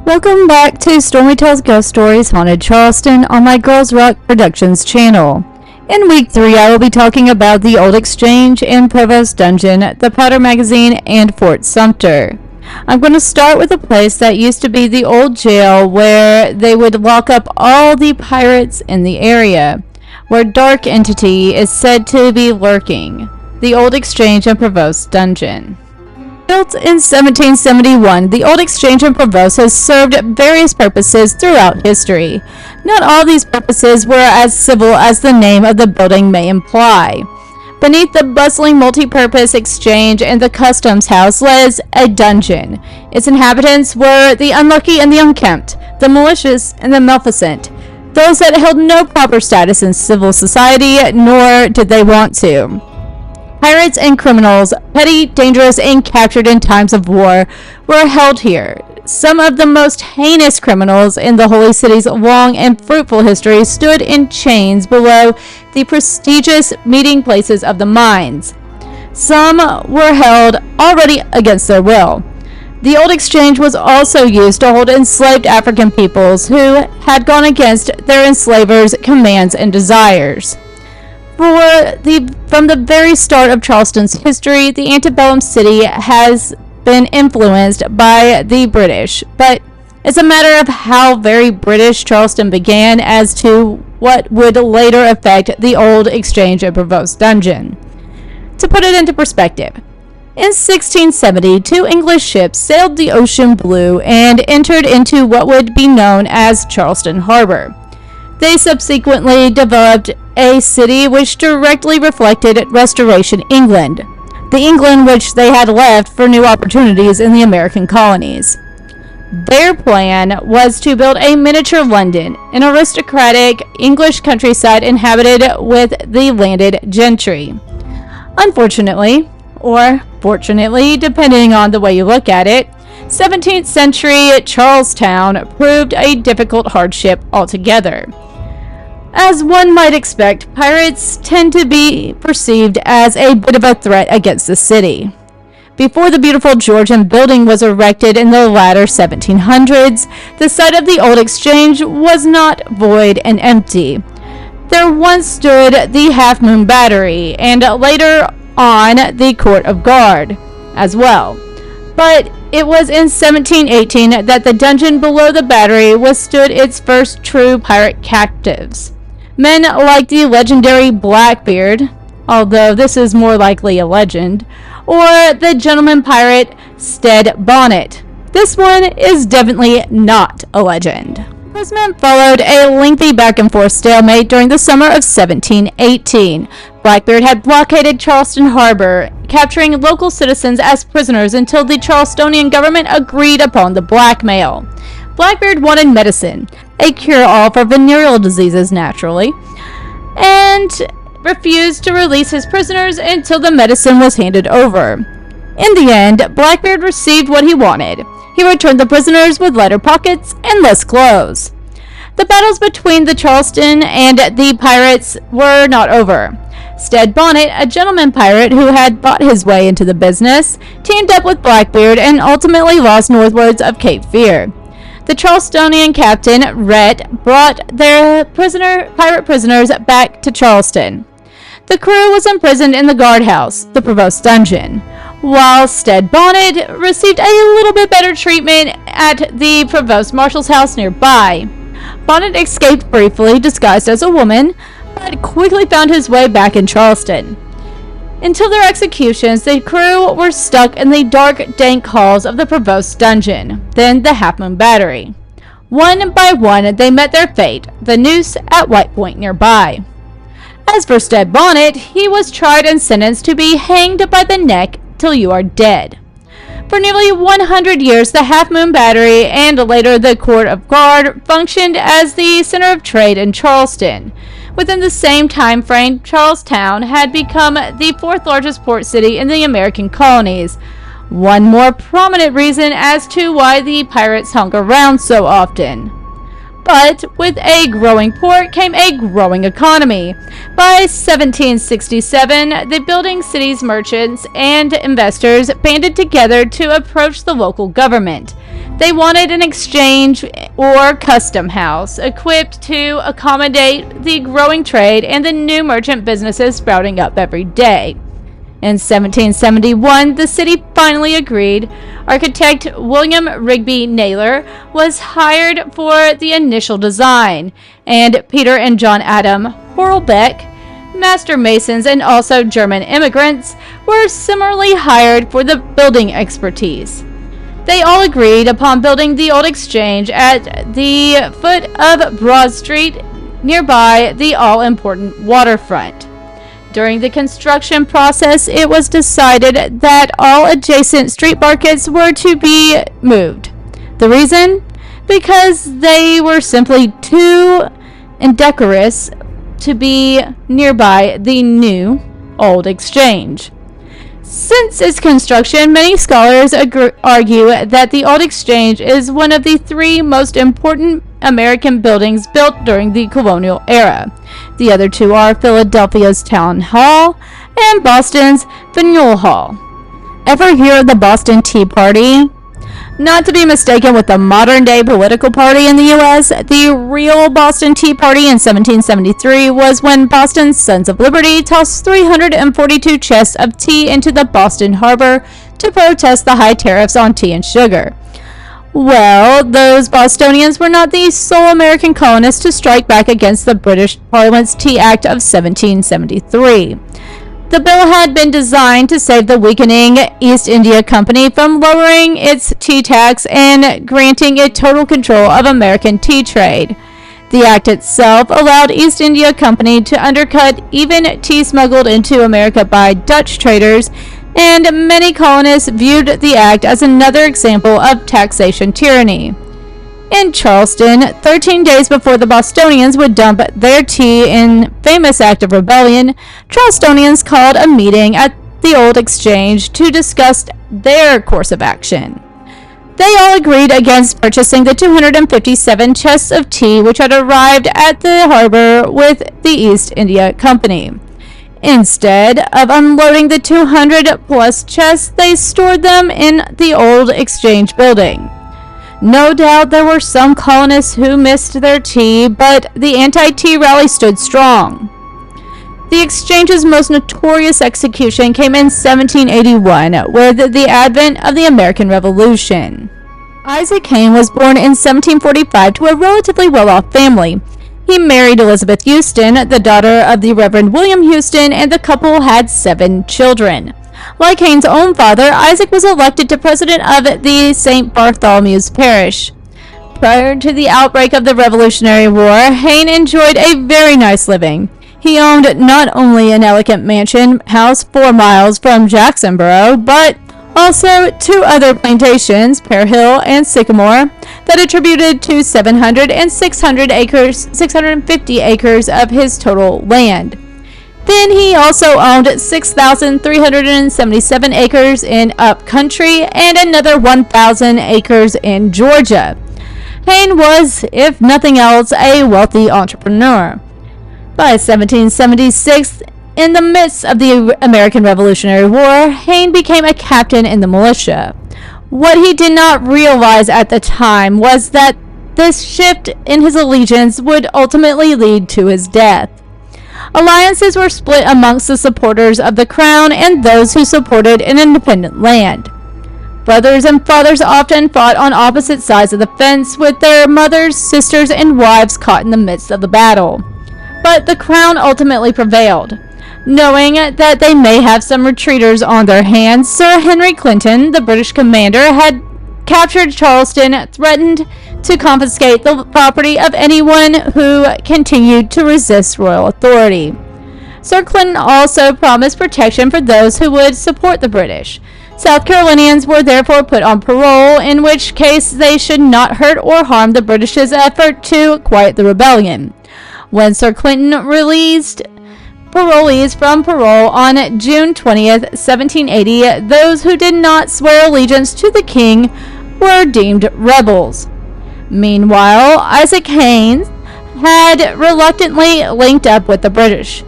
Welcome back to Stormi Tells Ghost Stories Haunted Charleston on my Girls Rock Productions channel. In week 3, I will be talking about the Old Exchange and Provost Dungeon, the Powder Magazine, and Fort Sumter. I'm going to start with a place that used to be the old jail where they would lock up all the pirates in the area, where dark entity is said to be lurking, the Old Exchange and Provost Dungeon. Built in 1771, the Old Exchange and Provost has served various purposes throughout history. Not all these purposes were as civil as the name of the building may imply. Beneath the bustling multi-purpose exchange and the customs house lies a dungeon. Its inhabitants were the unlucky and the unkempt, the malicious and the maleficent, those that held no proper status in civil society, nor did they want to. Pirates and criminals, petty, dangerous, and captured in times of war, were held here. Some of the most heinous criminals in the Holy City's long and fruitful history stood in chains below the prestigious meeting places of the mines. Some were held already against their will. The Old Exchange was also used to hold enslaved African peoples who had gone against their enslavers' commands and desires. From the very start of Charleston's history, the antebellum city has been influenced by the British, but it's a matter of how very British Charleston began as to what would later affect the Old Exchange and Provost Dungeon. To put it into perspective, in 1670, 2 English ships sailed the ocean blue and entered into what would be known as Charleston Harbor. They subsequently developed a city which directly reflected Restoration England, the England which they had left for new opportunities in the American colonies. Their plan was to build a miniature London, an aristocratic English countryside inhabited with the landed gentry. Unfortunately, or fortunately, depending on the way you look at it, 17th century Charlestown proved a difficult hardship altogether. As one might expect, pirates tend to be perceived as a bit of a threat against the city. Before the beautiful Georgian building was erected in the latter 1700s, the site of the Old Exchange was not void and empty. There once stood the Half Moon Battery, and later on the Court of Guard as well. But it was in 1718 that the dungeon below the battery withstood its first true pirate captives. Men like the legendary Blackbeard, although this is more likely a legend, or the gentleman pirate Stead Bonnet. This one is definitely not a legend. Imprisonment followed a lengthy back-and-forth stalemate during the summer of 1718. Blackbeard had blockaded Charleston Harbor, capturing local citizens as prisoners until the Charlestonian government agreed upon the blackmail. Blackbeard wanted medicine, a cure-all for venereal diseases naturally, and refused to release his prisoners until the medicine was handed over. In the end, Blackbeard received what he wanted. He returned the prisoners with lighter pockets and less clothes. The battles between the Charleston and the pirates were not over. Stead Bonnet, a gentleman pirate who had bought his way into the business, teamed up with Blackbeard and ultimately lost northwards of Cape Fear. The Charlestonian captain, Rhett, brought their pirate prisoners back to Charleston. The crew was imprisoned in the guardhouse, the Provost Dungeon, while Stead Bonnet received a little bit better treatment at the Provost Marshal's house nearby. Bonnet escaped briefly, disguised as a woman, but quickly found his way back in Charleston. Until their executions, the crew were stuck in the dark, dank halls of the Provost Dungeon, then the Half Moon Battery. One by one, they met their fate, the noose at White Point nearby. As for Stead Bonnet, he was tried and sentenced to be hanged by the neck till you are dead. For nearly 100 years, the Half Moon Battery and later the Court of Guard functioned as the center of trade in Charleston. Within the same time frame, Charlestown had become the 4th largest port city in the American colonies. One more prominent reason as to why the pirates hung around so often. But with a growing port came a growing economy. By 1767, the building city's merchants and investors banded together to approach the local government. They wanted an exchange or custom house equipped to accommodate the growing trade and the new merchant businesses sprouting up every day. In 1771, the city finally agreed. Architect William Rigby Naylor was hired for the initial design, and Peter and John Adam Horlbeck, master masons and also German immigrants, were similarly hired for the building expertise. They all agreed upon building the old exchange at the foot of Broad Street, nearby the all-important waterfront. During the construction process, it was decided that all adjacent street markets were to be moved. The reason? Because they were simply too indecorous to be nearby the new old exchange. Since its construction, many scholars argue that the Old Exchange is one of the three most important American buildings built during the colonial era. The other two are Philadelphia's Town Hall and Boston's Faneuil Hall. Ever hear of the Boston Tea Party? Not to be mistaken with the modern-day political party in the U.S., the real Boston Tea Party in 1773 was when Boston's Sons of Liberty tossed 342 chests of tea into the Boston harbor to protest the high tariffs on tea and sugar. Well, those Bostonians were not the sole American colonists to strike back against the British Parliament's Tea Act of 1773. The bill had been designed to save the weakening East India Company from lowering its tea tax and granting it total control of American tea trade. The act itself allowed East India Company to undercut even tea smuggled into America by Dutch traders, and many colonists viewed the act as another example of taxation tyranny. In Charleston, 13 days before the Bostonians would dump their tea in famous act of rebellion, Charlestonians called a meeting at the Old Exchange to discuss their course of action. They all agreed against purchasing the 257 chests of tea which had arrived at the harbor with the East India Company. Instead of unloading the 200-plus chests, they stored them in the Old Exchange building. No doubt there were some colonists who missed their tea, but the anti-tea rally stood strong. The exchange's most notorious execution came in 1781, with the advent of the American Revolution. Isaac Hayne was born in 1745 to a relatively well-off family. He married Elizabeth Houston, the daughter of the Reverend William Houston, and the couple had 7 children. Like Hayne's own father, Isaac was elected to president of the St. Bartholomew's Parish. Prior to the outbreak of the Revolutionary War, Hayne enjoyed a very nice living. He owned not only an elegant mansion house 4 miles from Jacksonboro, but also 2 other plantations, Pear Hill and Sycamore, that attributed to 700 and 650 acres of his total land. Then he also owned 6,377 acres in upcountry and another 1,000 acres in Georgia. Hayne was, if nothing else, a wealthy entrepreneur. By 1776, in the midst of the American Revolutionary War, Hayne became a captain in the militia. What he did not realize at the time was that this shift in his allegiance would ultimately lead to his death. Alliances were split amongst the supporters of the crown and those who supported an independent land. Brothers and fathers often fought on opposite sides of the fence, with their mothers, sisters, and wives caught in the midst of the battle. But the crown ultimately prevailed. Knowing that they may have some retreaters on their hands, Sir Henry Clinton, the British commander, had captured Charleston, threatened to confiscate the property of anyone who continued to resist royal authority. Sir Clinton also promised protection for those who would support the British. South Carolinians were therefore put on parole, in which case they should not hurt or harm the British's effort to quiet the rebellion. When Sir Clinton released parolees from parole on June 20th, 1780, those who did not swear allegiance to the king were deemed rebels. Meanwhile, Isaac Hayne had reluctantly linked up with the British.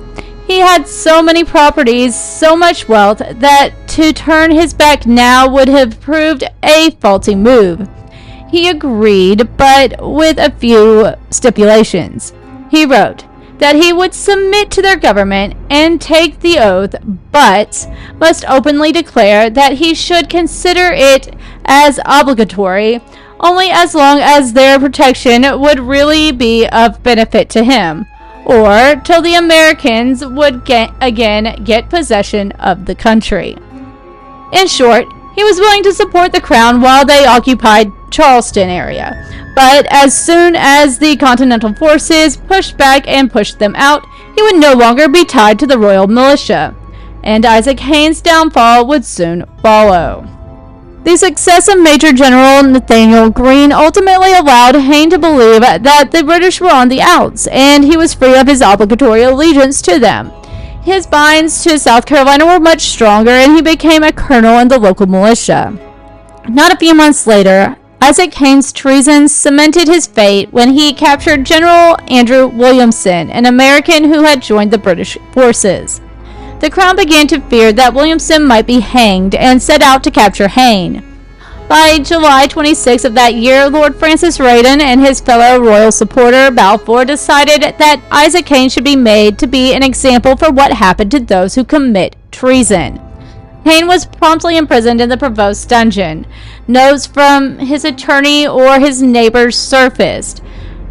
He had so many properties, so much wealth, that to turn his back now would have proved a faulty move. He agreed, but with a few stipulations. He wrote that he would submit to their government and take the oath, but must openly declare that he should consider it as obligatory only as long as their protection would really be of benefit to him, or till the Americans would again get possession of the country. In short, he was willing to support the crown while they occupied Charleston area, but as soon as the Continental forces pushed back and pushed them out, he would no longer be tied to the royal militia, and Isaac Hayne's downfall would soon follow. The success of Major General Nathanael Greene ultimately allowed Hayne to believe that the British were on the outs, and he was free of his obligatory allegiance to them. His binds to South Carolina were much stronger, and he became a colonel in the local militia. Not a few months later, Isaac Hayne's treason cemented his fate when he captured General Andrew Williamson, an American who had joined the British forces. The crown began to fear that Williamson might be hanged and set out to capture Hayne. By July 26 of that year, Lord Francis Raydon and his fellow royal supporter Balfour decided that Isaac Hayne should be made to be an example for what happened to those who commit treason. Hayne was promptly imprisoned in the Provost dungeon. Notes from his attorney or his neighbors surfaced.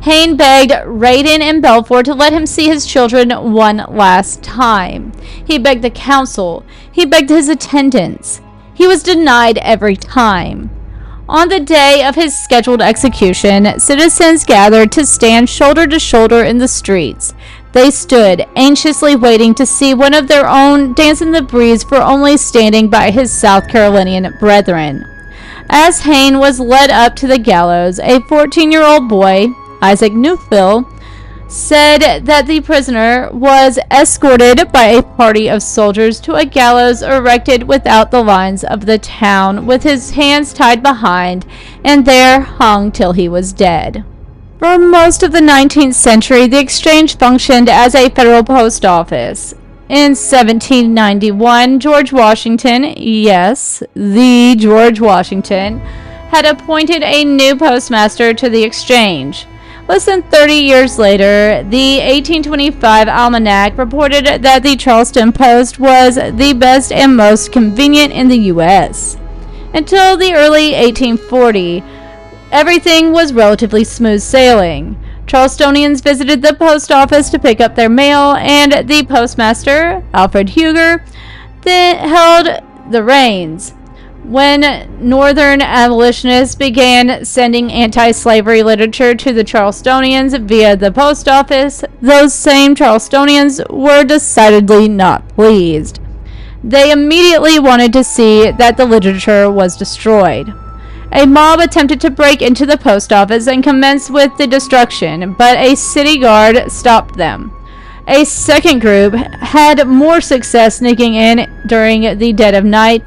Hayne begged Raydon and Balfour to let him see his children one last time. He begged the council. He begged his attendants. He was denied every time. On the day of his scheduled execution, citizens gathered to stand shoulder to shoulder in the streets. They stood, anxiously waiting to see one of their own dance in the breeze for only standing by his South Carolinian brethren. As Hayne was led up to the gallows, a 14-year-old boy, Isaac Newfield, said that the prisoner was escorted by a party of soldiers to a gallows erected without the lines of the town, with his hands tied behind, and there hung till he was dead. For most of the 19th century, the exchange functioned as a federal post office. In 1791, George Washington, yes, the George Washington, had appointed a new postmaster to the exchange. Less than 30 years later, the 1825 Almanac reported that the Charleston Post was the best and most convenient in the U.S. Until the early 1840, everything was relatively smooth sailing. Charlestonians visited the post office to pick up their mail, and the postmaster, Alfred Huger, then held the reins. When Northern abolitionists began sending anti-slavery literature to the Charlestonians via the post office, those same Charlestonians were decidedly not pleased. They immediately wanted to see that the literature was destroyed. A mob attempted to break into the post office and commence with the destruction, but a city guard stopped them. A second group had more success sneaking in during the dead of night.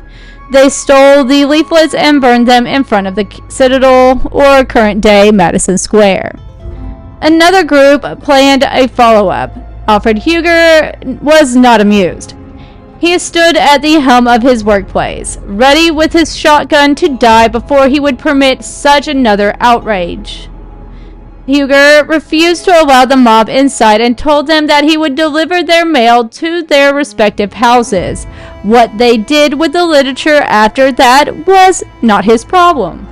They stole the leaflets and burned them in front of the Citadel, or current-day Madison Square. Another group planned a follow-up. Alfred Huger was not amused. He stood at the helm of his workplace, ready with his shotgun to die before he would permit such another outrage. Huger refused to allow the mob inside and told them that he would deliver their mail to their respective houses. What they did with the literature after that was not his problem.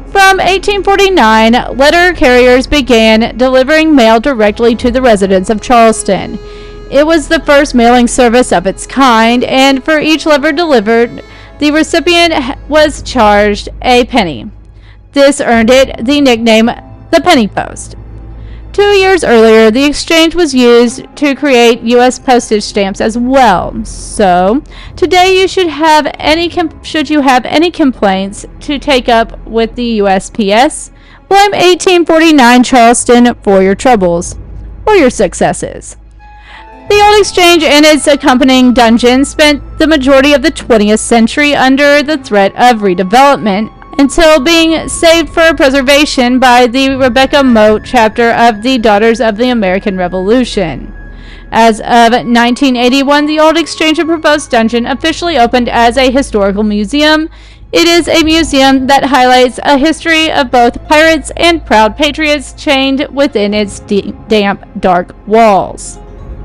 From 1849, letter carriers began delivering mail directly to the residents of Charleston. It was the first mailing service of its kind, and for each letter delivered, the recipient was charged a penny. This earned it the nickname the Penny Post. 2 years earlier, the exchange was used to create U.S. postage stamps as well. So, today should you have any complaints to take up with the USPS, blame 1849 Charleston for your troubles or your successes. The old exchange and its accompanying dungeon spent the majority of the 20th century under the threat of redevelopment, until being saved for preservation by the Rebecca Moat chapter of the Daughters of the American Revolution. As of 1981, the old Exchange and Provost Dungeon officially opened as a historical museum It is a museum that highlights a history of both pirates and proud patriots chained within its damp, dark walls.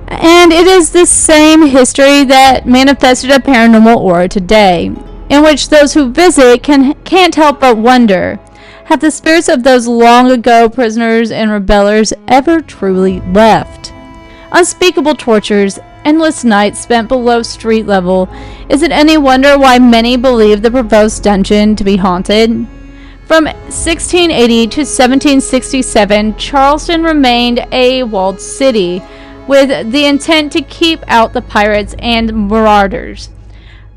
And it is the same history that manifested a paranormal aura today, in which those who visit can't help but wonder, have the spirits of those long ago prisoners and rebellers ever truly left? Unspeakable tortures, endless nights spent below street level. Is it any wonder why many believe the Provost dungeon to be haunted? From 1680 to 1767, Charleston remained a walled city, with the intent to keep out the pirates and marauders.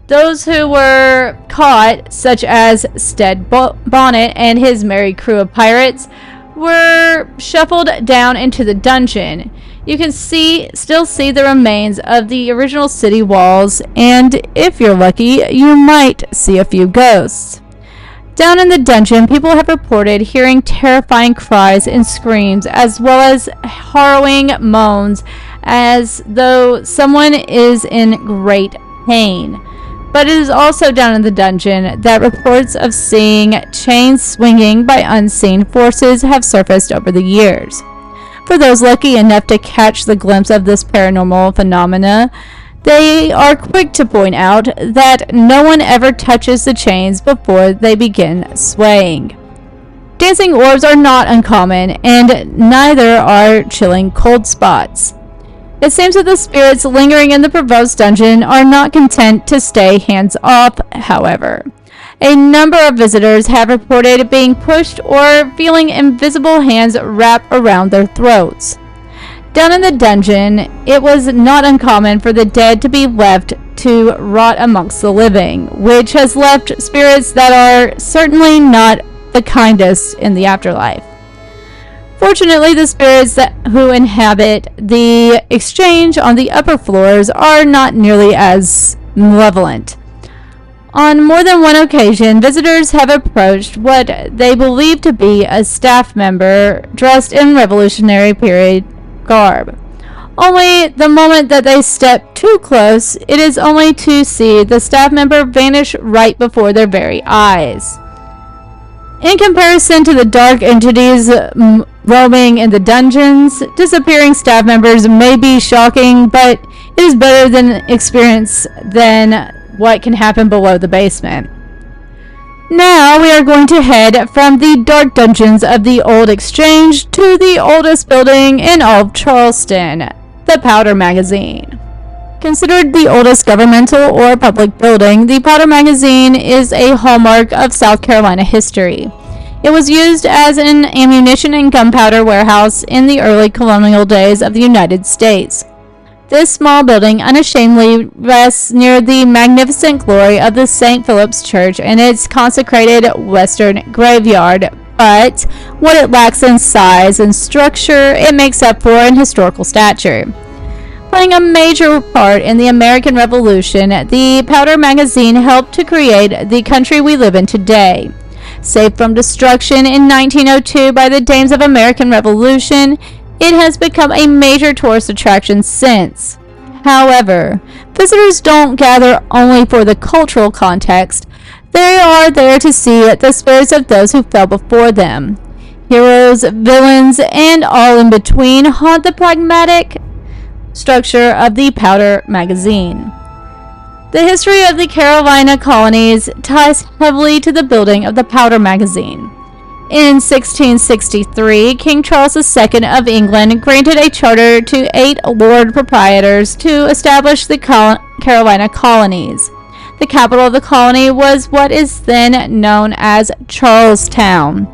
Those who were caught, such as Stead Bonnet and his merry crew of pirates, were shuffled down into the dungeon. You can still see the remains of the original city walls, and if you're lucky, you might see a few ghosts. Down in the dungeon, people have reported hearing terrifying cries and screams, as well as harrowing moans, as though someone is in great pain. But it is also down in the dungeon that reports of seeing chains swinging by unseen forces have surfaced over the years. For those lucky enough to catch the glimpse of this paranormal phenomena, they are quick to point out that no one ever touches the chains before they begin swaying. Dancing orbs are not uncommon, and neither are chilling cold spots. It seems that the spirits lingering in the Provost dungeon are not content to stay hands-off, however. A number of visitors have reported being pushed or feeling invisible hands wrap around their throats. Down in the dungeon, it was not uncommon for the dead to be left to rot amongst the living, which has left spirits that are certainly not the kindest in the afterlife. Fortunately, the spirits who inhabit the exchange on the upper floors are not nearly as malevolent. On more than one occasion, visitors have approached what they believe to be a staff member dressed in Revolutionary period garb. Only the moment that they step too close, it is only to see the staff member vanish right before their very eyes. In comparison to the dark entities roaming in the dungeons, disappearing staff members may be shocking, but it is better than experience than what can happen below the basement. Now we are going to head from the dark dungeons of the old exchange to the oldest building in all of Charleston, the Powder Magazine. Considered the oldest governmental or public building, the Powder Magazine is a hallmark of South Carolina history. It was used as an ammunition and gunpowder warehouse in the early colonial days of the United States. This small building unashamedly rests near the magnificent glory of the St. Philip's Church and its consecrated western graveyard, but what it lacks in size and structure, it makes up for in historical stature. Playing a major part in the American Revolution, the Powder Magazine helped to create the country we live in today. Saved from destruction in 1902 by the Dames of American Revolution, it has become a major tourist attraction since. However, visitors don't gather only for the cultural context. They are there to see the spirits of those who fell before them. Heroes, villains, and all in between haunt the pragmatic structure of the Powder Magazine. The history of the Carolina colonies ties heavily to the building of the Powder Magazine. In 1663, King Charles II of England granted a charter to 8 Lord Proprietors to establish the Carolina colonies. The capital of the colony was what is then known as Charlestown.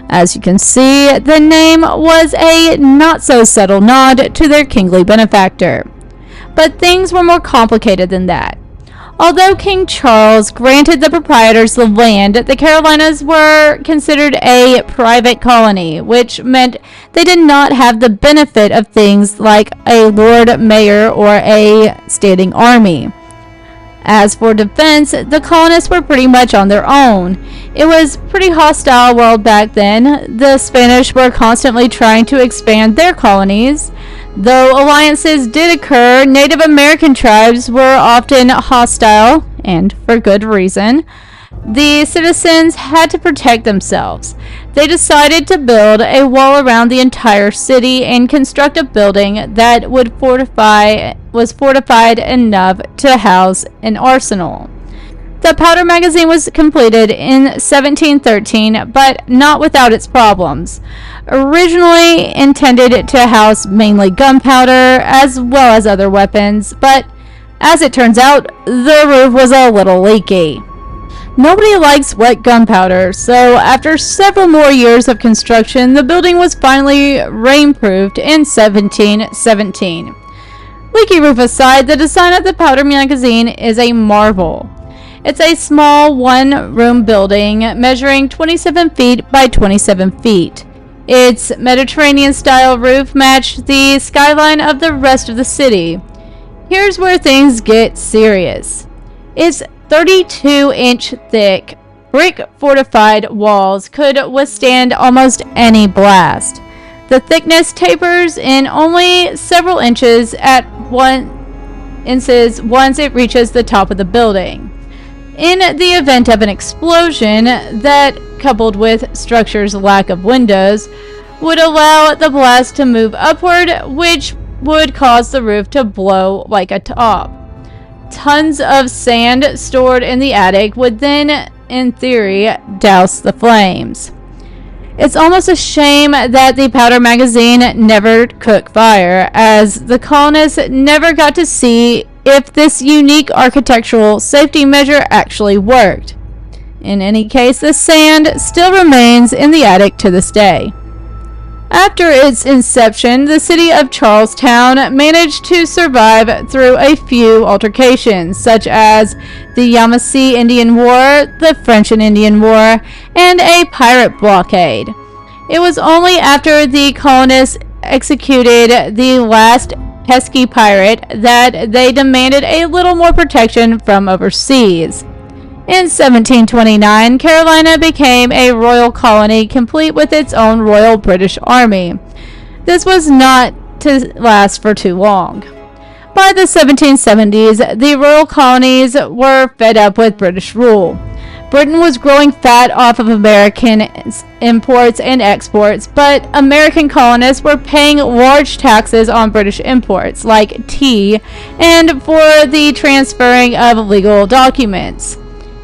As you can see, the name was a not-so-subtle nod to their kingly benefactor. But things were more complicated than that. Although King Charles granted the proprietors the land, the Carolinas were considered a private colony, which meant they did not have the benefit of things like a Lord Mayor or a standing army. As for defense, the colonists were pretty much on their own. It was a pretty hostile world back then. The Spanish were constantly trying to expand their colonies. Though alliances did occur, Native American tribes were often hostile, and for good reason. The citizens had to protect themselves. They decided to build a wall around the entire city and construct a building that was fortified enough to house an arsenal. The powder magazine was completed in 1713, but not without its problems. Originally intended to house mainly gunpowder as well as other weapons, but as it turns out, the roof was a little leaky. Nobody likes wet gunpowder, so after several more years of construction, the building was finally rainproofed in 1717. Leaky roof aside, the design of the powder magazine is a marvel. It's a small one-room building measuring 27 feet by 27 feet. Its Mediterranean-style roof matched the skyline of the rest of the city. Here's where things get serious. Its 32-inch thick, brick-fortified walls could withstand almost any blast. The thickness tapers in only several inches once it reaches the top of the building. In the event of an explosion that, coupled with structure's lack of windows, would allow the blast to move upward, which would cause the roof to blow like a top. Tons of sand stored in the attic would then, in theory, douse the flames. It's almost a shame that the powder magazine never caught fire, as the colonists never got to see if this unique architectural safety measure actually worked. In any case, the sand still remains in the attic to this day. After its inception, the city of Charlestown managed to survive through a few altercations, such as the Yamasee Indian War, the French and Indian War, and a pirate blockade. It was only after the colonists executed the last pesky pirate that they demanded a little more protection from overseas. In 1729, Carolina became a royal colony complete with its own Royal British Army. This was not to last for too long. By the 1770s, the royal colonies were fed up with British rule. Britain was growing fat off of American imports and exports, but American colonists were paying large taxes on British imports, like tea, and for the transferring of legal documents.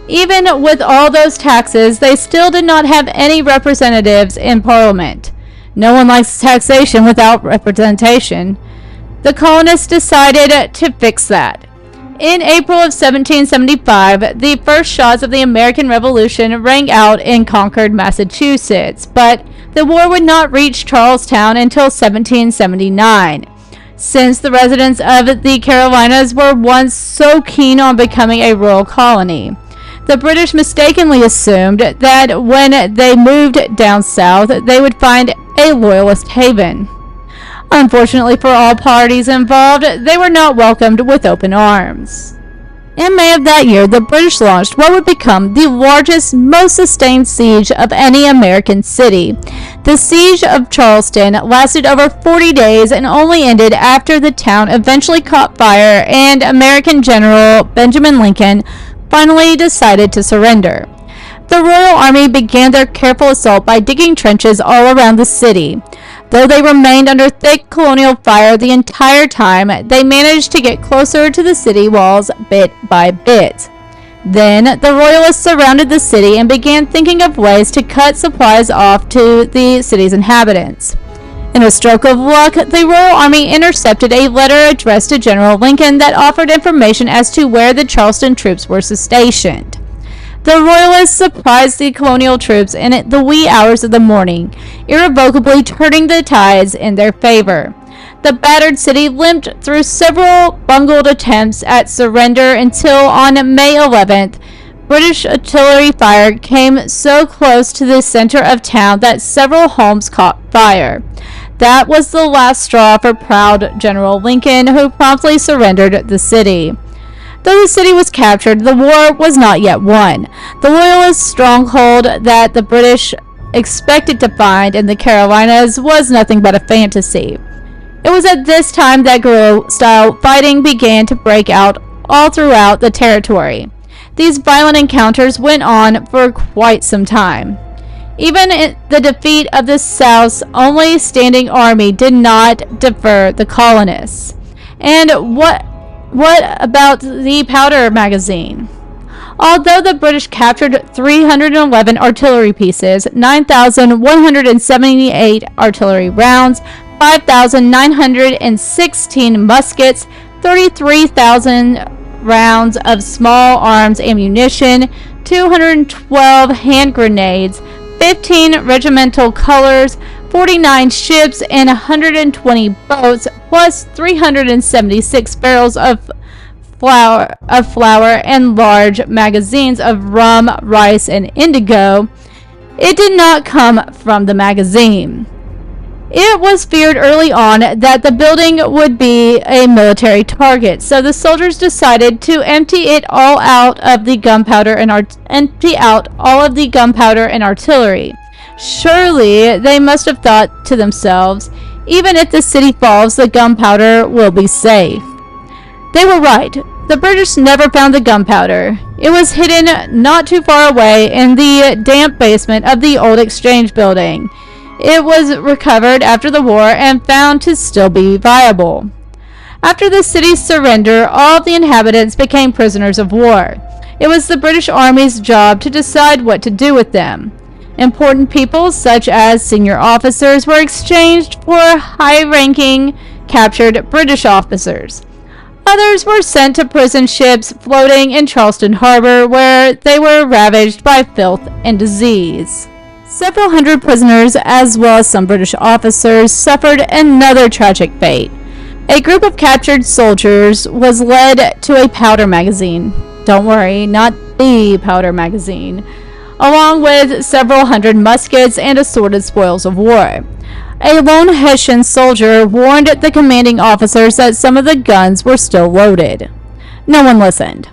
Even with all those taxes, they still did not have any representatives in Parliament. No one likes taxation without representation. The colonists decided to fix that. In April of 1775, the first shots of the American Revolution rang out in Concord, Massachusetts, but the war would not reach Charlestown until 1779. Since the residents of the Carolinas were once so keen on becoming a royal colony, the British mistakenly assumed that when they moved down south, they would find a loyalist haven. Unfortunately for all parties involved, they were not welcomed with open arms. In May of that year, the British launched what would become the largest, most sustained siege of any American city. The siege of Charleston lasted over 40 days and only ended after the town eventually caught fire and American General Benjamin Lincoln finally decided to surrender. The Royal Army began their careful assault by digging trenches all around the city. Though they remained under thick colonial fire the entire time, they managed to get closer to the city walls bit by bit. Then, the Royalists surrounded the city and began thinking of ways to cut supplies off to the city's inhabitants. In a stroke of luck, the Royal Army intercepted a letter addressed to General Lincoln that offered information as to where the Charleston troops were stationed. The Royalists surprised the colonial troops in the wee hours of the morning, irrevocably turning the tides in their favor. The battered city limped through several bungled attempts at surrender until on May 11th, British artillery fire came so close to the center of town that several homes caught fire. That was the last straw for proud General Lincoln, who promptly surrendered the city. Though the city was captured, the war was not yet won. The Loyalist stronghold that the British expected to find in the Carolinas was nothing but a fantasy. It was at this time that guerrilla-style fighting began to break out all throughout the territory. These violent encounters went on for quite some time. Even the defeat of the South's only standing army did not deter the colonists. And what about the powder magazine? Although the British captured 311 artillery pieces, 9,178 artillery rounds, 5,916 muskets, 33,000 rounds of small arms ammunition, 212 hand grenades, 15 regimental colors, 49 ships, and 120 boats, plus 376 barrels of flour and large magazines of rum, rice, and indigo, it did not come from the magazine. It was feared early on that the building would be a military target, so the soldiers decided to empty all of the gunpowder and artillery. Surely they must have thought to themselves, even if the city falls, the gunpowder will be safe. They were right. The British never found the gunpowder. It was hidden not too far away in the damp basement of the old exchange building. It was recovered after the war and found to still be viable. After the city's surrender, all of the inhabitants became prisoners of war. It was the British Army's job to decide what to do with them. Important people, such as senior officers, were exchanged for high-ranking captured British officers. Others were sent to prison ships floating in Charleston harbor, where they were ravaged by filth and disease. Several hundred prisoners, as well as some British officers, suffered another tragic fate. A group of captured soldiers was led to a powder magazine. Don't worry, not the powder magazine. Along with several hundred muskets and assorted spoils of war. A lone Hessian soldier warned the commanding officers that some of the guns were still loaded. No one listened.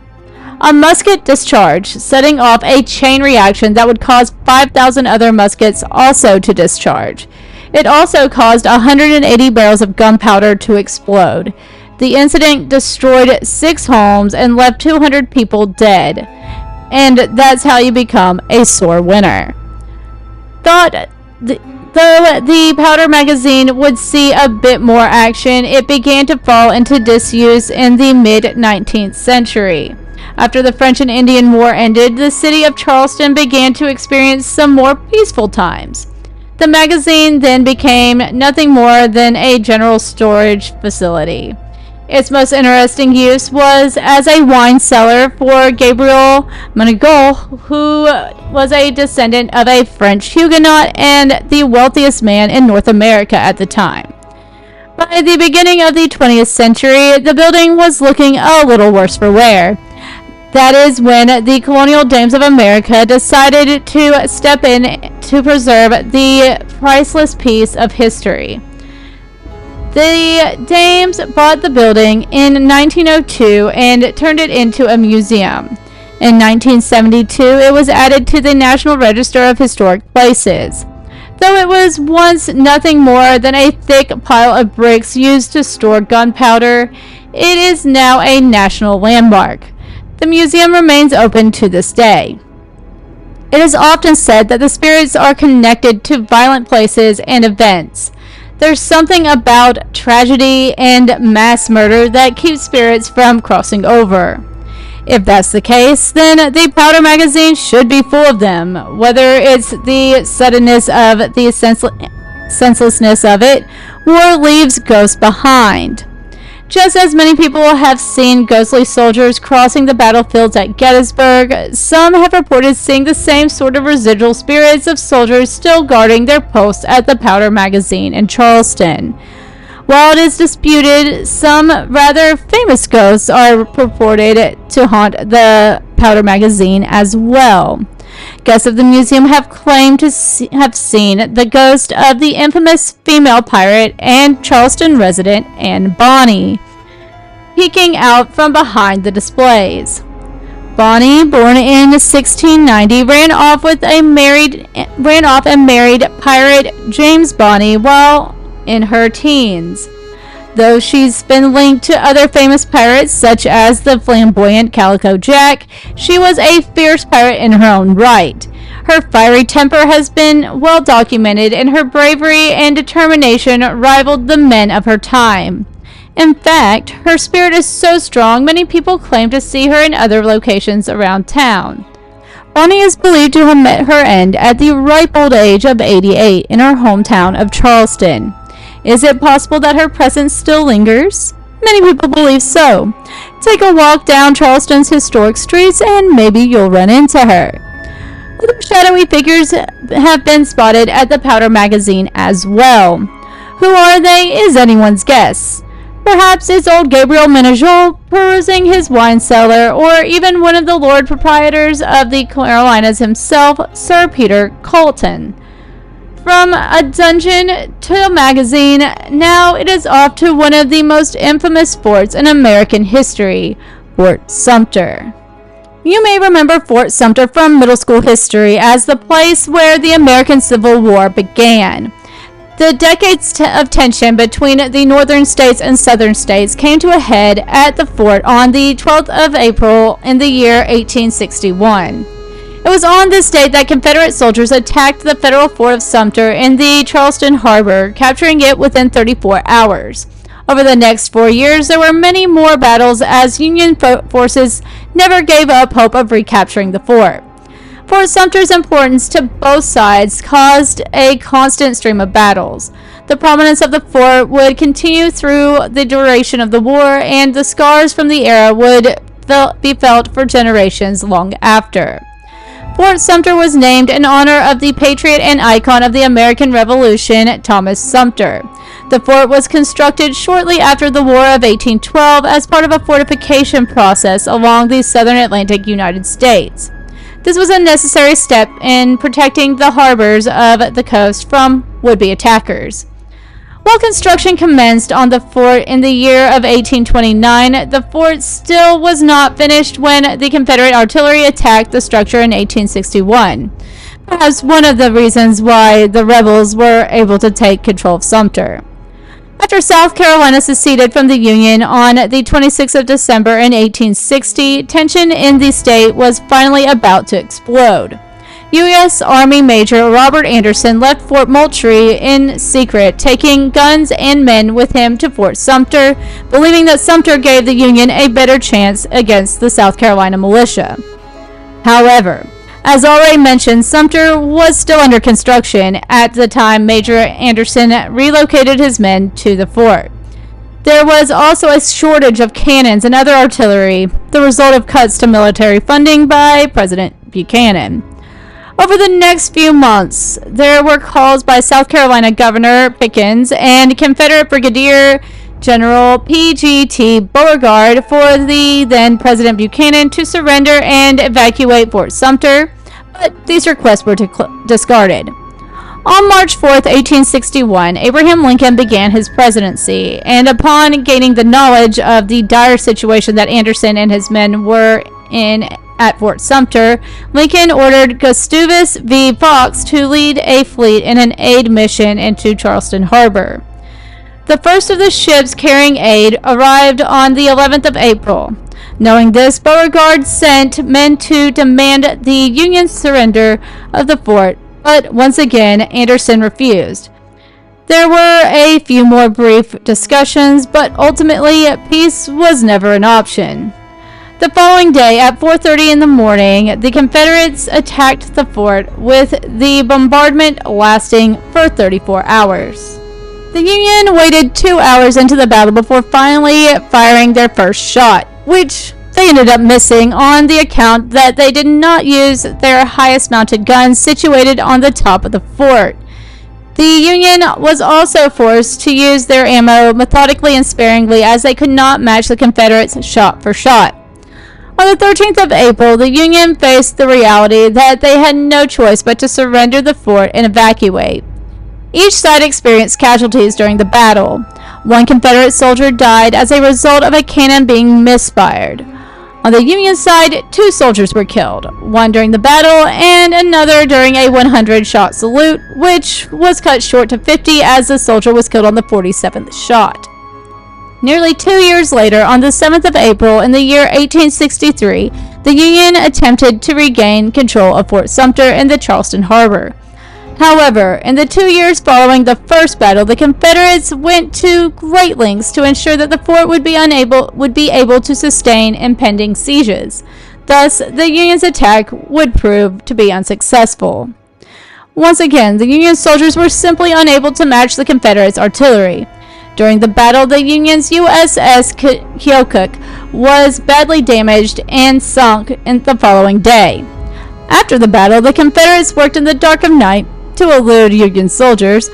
A musket discharged, setting off a chain reaction that would cause 5,000 other muskets also to discharge. It also caused 180 barrels of gunpowder to explode. The incident destroyed 6 homes and left 200 people dead. And that's how you become a sore winner. Though the powder magazine would see a bit more action, it began to fall into disuse in the mid-19th century. After the French and Indian War ended, the city of Charleston began to experience some more peaceful times. The magazine then became nothing more than a general storage facility. Its most interesting use was as a wine cellar for Gabriel Montaigu, who was a descendant of a French Huguenot and the wealthiest man in North America at the time. By the beginning of the 20th century, the building was looking a little worse for wear. That is when the colonial dames of America decided to step in to preserve the priceless piece of history. The dames bought the building in 1902 and turned it into a museum. In 1972, it was added to the National Register of Historic Places. Though it was once nothing more than a thick pile of bricks used to store gunpowder, it is now a national landmark. The museum remains open to this day. It is often said that the spirits are connected to violent places and events. There's something about tragedy and mass murder that keeps spirits from crossing over. If that's the case, then the powder magazine should be full of them, whether it's the suddenness of the senselessness of it, or leaves ghosts behind. Just as many people have seen ghostly soldiers crossing the battlefields at Gettysburg, some have reported seeing the same sort of residual spirits of soldiers still guarding their posts at the powder magazine in Charleston. While it is disputed, some rather famous ghosts are purported to haunt the powder magazine as well. Guests of the museum have claimed to have seen the ghost of the infamous female pirate and Charleston resident Anne Bonny, peeking out from behind the displays. Bonny, born in 1690, ran off and married pirate James Bonny while in her teens. Though she's been linked to other famous pirates such as the flamboyant Calico Jack, she was a fierce pirate in her own right. Her fiery temper has been well documented, and her bravery and determination rivaled the men of her time. In fact, her spirit is so strong, many people claim to see her in other locations around town. Bonnie is believed to have met her end at the ripe old age of 88 in her hometown of Charleston. Is it possible that her presence still lingers? Many people believe so. Take a walk down Charleston's historic streets and maybe you'll run into her. Other shadowy figures have been spotted at the Powder magazine as well. Who are they is anyone's guess. Perhaps it's old Gabriel Menajol perusing his wine cellar, or even one of the Lord Proprietors of the Carolinas himself, Sir Peter Colton. From a dungeon to a magazine, now it is off to one of the most infamous forts in American history, Fort Sumter. You may remember Fort Sumter from middle school history as the place where the American Civil War began. The decades of tension between the northern states and southern states came to a head at the fort on the 12th of April in the year 1861. It was on this date that Confederate soldiers attacked the federal fort of Sumter in the Charleston harbor, capturing it within 34 hours. Over the next 4 years, there were many more battles as Union forces never gave up hope of recapturing the fort. Fort Sumter's importance to both sides caused a constant stream of battles. The prominence of the fort would continue through the duration of the war, and the scars from the era would be felt for generations long after. Fort Sumter was named in honor of the patriot and icon of the American Revolution, Thomas Sumter. The fort was constructed shortly after the War of 1812 as part of a fortification process along the southern Atlantic United States. This was a necessary step in protecting the harbors of the coast from would-be attackers. While construction commenced on the fort in the year of 1829, the fort still was not finished when the Confederate artillery attacked the structure in 1861. Perhaps one of the reasons why the rebels were able to take control of Sumter. After South Carolina seceded from the Union on the 26th of December in 1860, tension in the state was finally about to explode. U.S. Army Major Robert Anderson left Fort Moultrie in secret, taking guns and men with him to Fort Sumter, believing that Sumter gave the Union a better chance against the South Carolina militia. However, as already mentioned, Sumter was still under construction at the time Major Anderson relocated his men to the fort. There was also a shortage of cannons and other artillery, the result of cuts to military funding by President Buchanan. Over the next few months, there were calls by South Carolina Governor Pickens and Confederate Brigadier General P.G.T. Beauregard for the then President Buchanan to surrender and evacuate Fort Sumter, but these requests were discarded. On March 4, 1861, Abraham Lincoln began his presidency, and upon gaining the knowledge of the dire situation that Anderson and his men were in at Fort Sumter, Lincoln ordered Gustavus V. Fox to lead a fleet in an aid mission into Charleston Harbor. The first of the ships carrying aid arrived on the 11th of April. Knowing this, Beauregard sent men to demand the Union surrender of the fort, but once again, Anderson refused. There were a few more brief discussions, but ultimately, peace was never an option. The following day, at 4:30 in the morning, the Confederates attacked the fort, with the bombardment lasting for 34 hours. The Union waited 2 hours into the battle before finally firing their first shot, which they ended up missing on the account that they did not use their highest mounted guns situated on the top of the fort. The Union was also forced to use their ammo methodically and sparingly, as they could not match the Confederates shot for shot. On the 13th of April, the Union faced the reality that they had no choice but to surrender the fort and evacuate. Each side experienced casualties during the battle. One Confederate soldier died as a result of a cannon being misfired. On the Union side, 2 soldiers were killed, one during the battle and another during a 100-shot salute, which was cut short to 50 as the soldier was killed on the 47th shot. Nearly 2 years later, on the 7th of April in the year 1863, the Union attempted to regain control of Fort Sumter in the Charleston harbor. However, in the 2 years following the first battle, the Confederates went to great lengths to ensure that the fort would be able to sustain impending sieges. Thus, the Union's attack would prove to be unsuccessful. Once again, the Union soldiers were simply unable to match the Confederates' artillery. During the battle, the Union's USS Keokuk was badly damaged and sunk the following day. After the battle, the Confederates worked in the dark of night to elude Union soldiers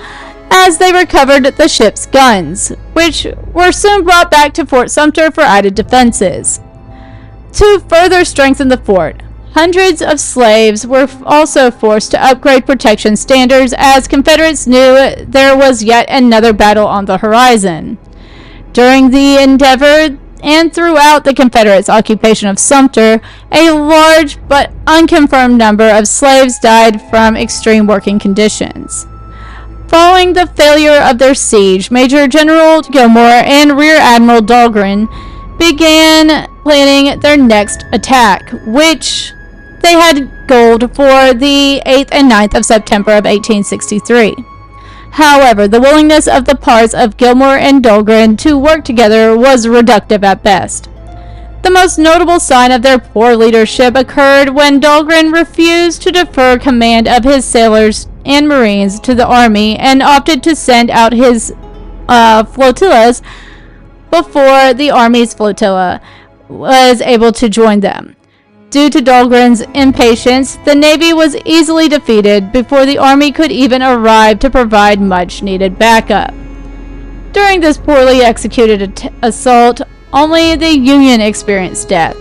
as they recovered the ship's guns, which were soon brought back to Fort Sumter for added defenses. To further strengthen the fort, hundreds of slaves were also forced to upgrade protection standards as Confederates knew there was yet another battle on the horizon. During the endeavor and throughout the Confederates' occupation of Sumter, a large but unconfirmed number of slaves died from extreme working conditions. Following the failure of their siege, Major General Gilmore and Rear Admiral Dahlgren began planning their next attack, which they had goaled for the 8th and 9th of September of 1863. However, the willingness of the parts of Gilmore and Dahlgren to work together was reductive at best. The most notable sign of their poor leadership occurred when Dahlgren refused to defer command of his sailors and Marines to the Army and opted to send out his flotillas before the Army's flotilla was able to join them. Due to Dahlgren's impatience, the Navy was easily defeated before the Army could even arrive to provide much-needed backup. During this poorly executed assault, only the Union experienced death.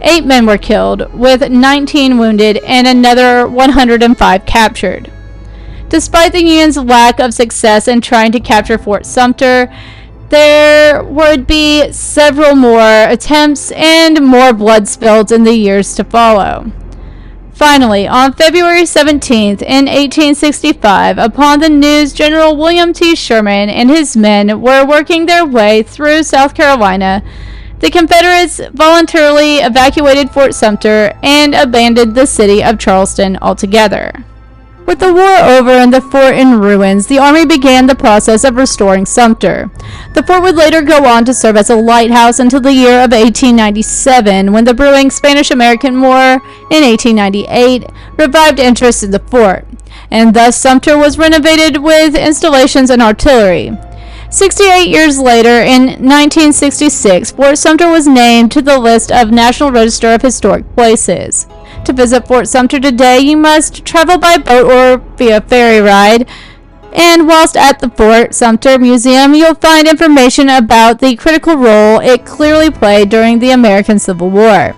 8 men were killed, with 19 wounded and another 105 captured. Despite the Union's lack of success in trying to capture Fort Sumter, there would be several more attempts and more blood spilled in the years to follow. Finally, on February 17th in 1865, upon the news General William T. Sherman and his men were working their way through South Carolina, the Confederates voluntarily evacuated Fort Sumter and abandoned the city of Charleston altogether. With the war over and the fort in ruins, the Army began the process of restoring Sumter. The fort would later go on to serve as a lighthouse until the year of 1897, when the brewing Spanish-American War in 1898 revived interest in the fort, and thus Sumter was renovated with installations and artillery. 68 years later, in 1966, Fort Sumter was named to the list of National Register of Historic Places. To visit Fort Sumter today, you must travel by boat or via ferry ride. And whilst at the Fort Sumter Museum, you'll find information about the critical role it clearly played during the American Civil War.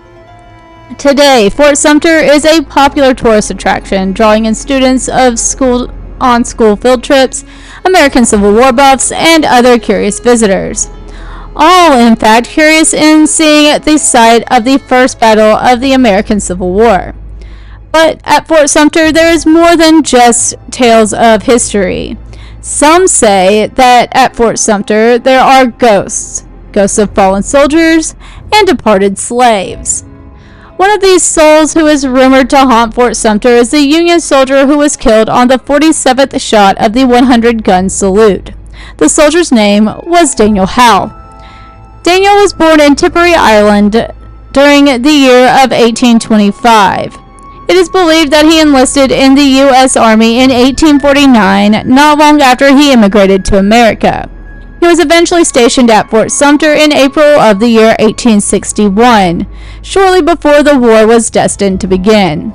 Today, Fort Sumter is a popular tourist attraction, drawing in students of school field trips, American Civil War buffs, and other curious visitors. All, in fact, curious in seeing the site of the first battle of the American Civil War. But at Fort Sumter, there is more than just tales of history. Some say that at Fort Sumter, there are ghosts of fallen soldiers and departed slaves. One of these souls who is rumored to haunt Fort Sumter is the Union soldier who was killed on the 47th shot of the 100-gun salute. The soldier's name was Daniel Howe. Daniel was born in Tipperary, Ireland during the year of 1825. It is believed that he enlisted in the U.S. Army in 1849, not long after he immigrated to America. He was eventually stationed at Fort Sumter in April of the year 1861, shortly before the war was destined to begin.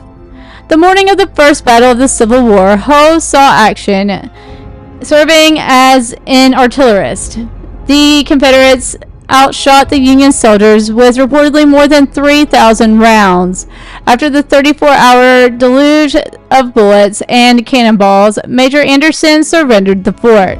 The morning of the first battle of the Civil War, Howe saw action, serving as an artillerist. The Confederates outshot the Union soldiers with reportedly more than 3,000 rounds. After the 34-hour deluge of bullets and cannonballs, Major Anderson surrendered the fort.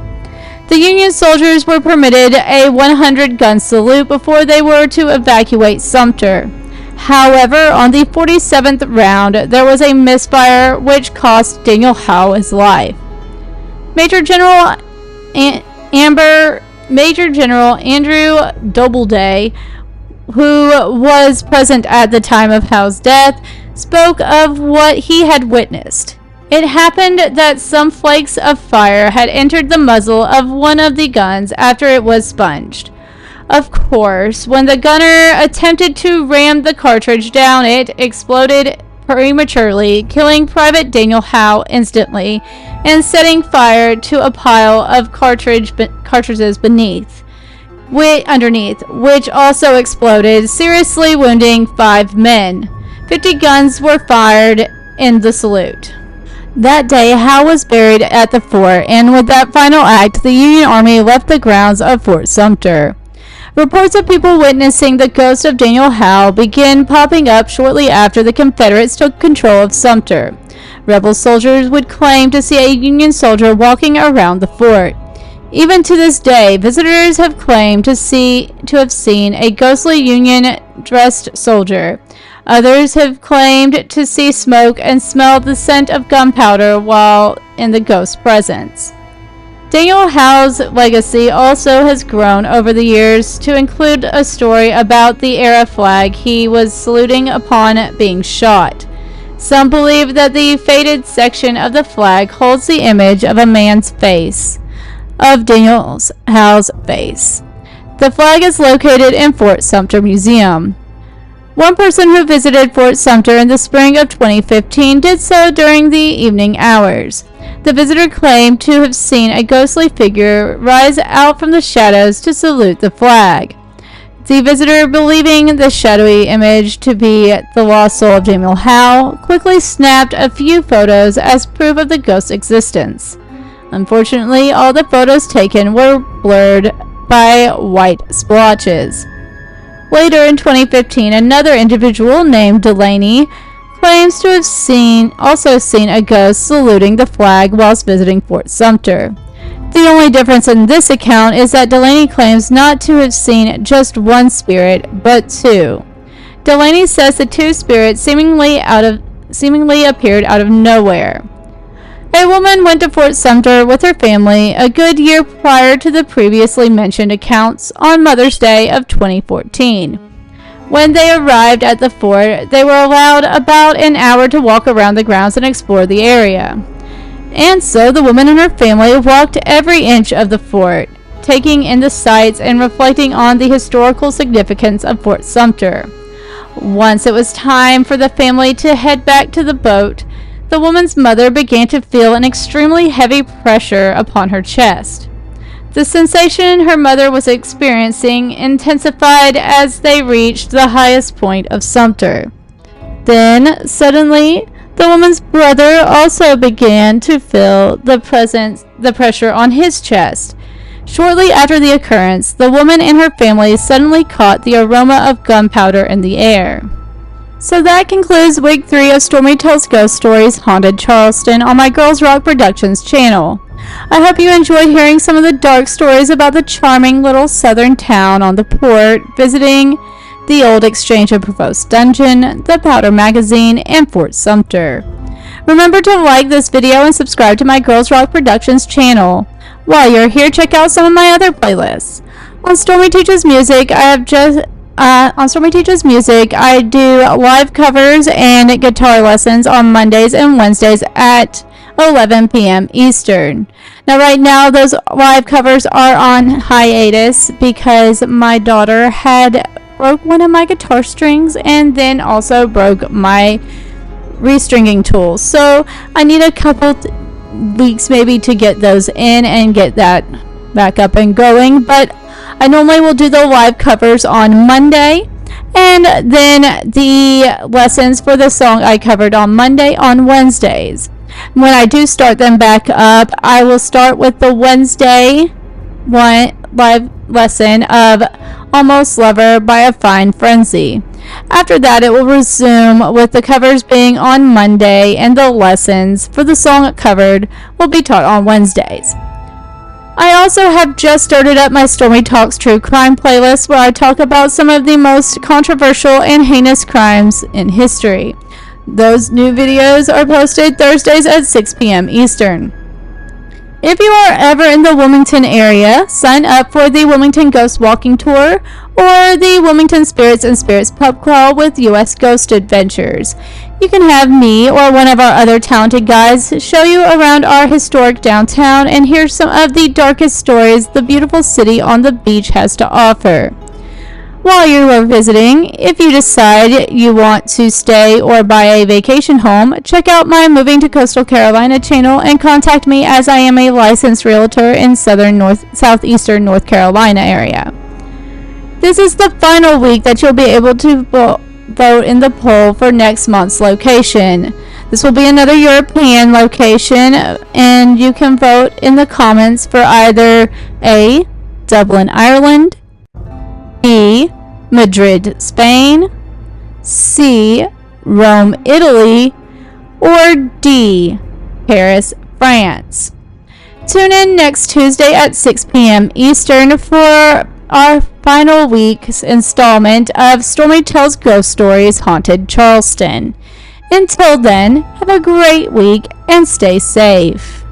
The Union soldiers were permitted a 100-gun salute before they were to evacuate Sumter. However, on the 47th round, there was a misfire which cost Daniel Howe his life. Major General Major General Andrew Doubleday, who was present at the time of Howe's death, spoke of what he had witnessed. It happened that some flakes of fire had entered the muzzle of one of the guns after it was sponged. Of course, when the gunner attempted to ram the cartridge down, it exploded prematurely, killing Private Daniel Howe instantly and setting fire to a pile of cartridges underneath, which also exploded, seriously wounding 5 men. 50 guns were fired in the salute. That day, Howe was buried at the fort, and with that final act, the Union Army left the grounds of Fort Sumter. Reports of people witnessing the ghost of Daniel Howe began popping up shortly after the Confederates took control of Sumter. Rebel soldiers would claim to see a Union soldier walking around the fort. Even to this day, visitors have claimed to have seen a ghostly Union-dressed soldier. Others have claimed to see smoke and smell the scent of gunpowder while in the ghost's presence. Daniel Howe's legacy also has grown over the years to include a story about the era flag he was saluting upon being shot. Some believe that the faded section of the flag holds the image of a man's face, of Daniel Howe's face. The flag is located in Fort Sumter Museum. One person who visited Fort Sumter in the spring of 2015 did so during the evening hours. The visitor claimed to have seen a ghostly figure rise out from the shadows to salute the flag. The visitor, believing the shadowy image to be the lost soul of Daniel Howe, quickly snapped a few photos as proof of the ghost's existence. Unfortunately, all the photos taken were blurred by white splotches. Later in 2015, another individual named Delaney claims to have also seen a ghost saluting the flag whilst visiting Fort Sumter. The only difference in this account is that Delaney claims not to have seen just one spirit, but 2. Delaney says the 2 spirits seemingly appeared out of nowhere. A woman went to Fort Sumter with her family a good year prior to the previously mentioned accounts on Mother's Day of 2014. When they arrived at the fort, they were allowed about an hour to walk around the grounds and explore the area. And so the woman and her family walked every inch of the fort, taking in the sights and reflecting on the historical significance of Fort Sumter. Once it was time for the family to head back to the boat, the woman's mother began to feel an extremely heavy pressure upon her chest. The sensation her mother was experiencing intensified as they reached the highest point of Sumter. Then, suddenly, the woman's brother also began to feel the pressure on his chest. Shortly after the occurrence, the woman and her family suddenly caught the aroma of gunpowder in the air. So that concludes week 3 of Stormi Tells Ghost Stories Haunted Charleston on my Girls Rock Productions channel. I hope you enjoyed hearing some of the dark stories about the charming little southern town on the port, visiting the old Exchange of Provost Dungeon, the Powder Magazine, and Fort Sumter. Remember to like this video and subscribe to my Girls Rock Productions channel. While you're here, check out some of my other playlists. On Stormi Teaches Music, I do live covers and guitar lessons on Mondays and Wednesdays at 11 p.m. Eastern. Now right now those live covers are on hiatus because my daughter had broke one of my guitar strings and then also broke my restringing tool. So I need a couple weeks maybe to get those in and get that back up and going. But I normally will do the live covers on Monday, and then the lessons for the song I covered on Monday on Wednesdays. When I do start them back up, I will start with the Wednesday live lesson of Almost Lover by A Fine Frenzy. After that, it will resume with the covers being on Monday, and the lessons for the song covered will be taught on Wednesdays. I also have just started up my Stormi Talks True Crime playlist, where I talk about some of the most controversial and heinous crimes in history. Those new videos are posted Thursdays at 6 p.m. Eastern. If you are ever in the Wilmington area, sign up for the Wilmington Ghosts Walking Tour or the Wilmington Spirits and Spirits Pub Crawl with U.S. Ghost Adventures. You can have me or one of our other talented guides show you around our historic downtown and hear some of the darkest stories the beautiful city on the beach has to offer. While you are visiting, if you decide you want to stay or buy a vacation home, check out my Moving to Coastal Carolina channel and contact me, as I am a licensed realtor in southeastern North Carolina area. This is the final week that you'll be able to vote in the poll for next month's location. This will be another European location, and you can vote in the comments for either A, Dublin, Ireland, B, Madrid, Spain, C, Rome, Italy, or D, Paris, France. Tune in next Tuesday at 6 p.m. Eastern for our final week's installment of Stormi Tells Ghost Stories Haunted Charleston. Until then, have a great week and stay safe.